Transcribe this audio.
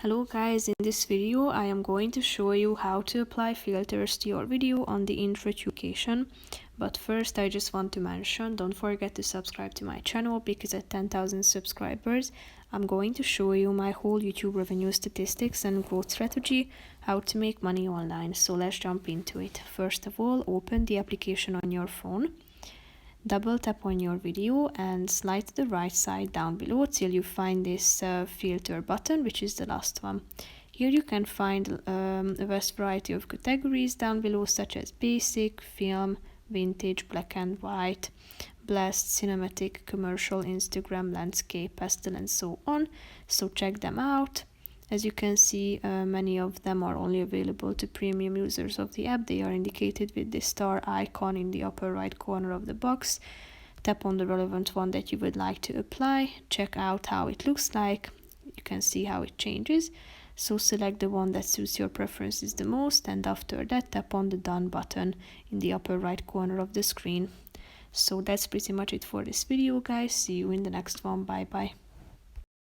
Hello guys, in this video I am going to show you how to apply filters to your video on the IntroTube application. But first I just want to mention, don't forget to subscribe to my channel because at 10,000 subscribers I'm going to show you my whole YouTube revenue statistics and growth strategy, how to make money online. So let's jump into it. First of all, open the application on your phone. Double tap on your video and slide to the right side down below till you find this filter button, which is the last one. Here you can find a vast variety of categories down below, such as basic, film, vintage, black and white, blast, cinematic, commercial, Instagram, landscape, pastel, and so on. So check them out. As you can see, many of them are only available to premium users of the app. They are indicated with the star icon in the upper right corner of the box. Tap on the relevant one that you would like to apply. Check out how it looks like. You can see how it changes. So select the one that suits your preferences the most, and after that tap on the done button in the upper right corner of the screen. So that's pretty much it for this video, guys. See you in the next one. Bye bye.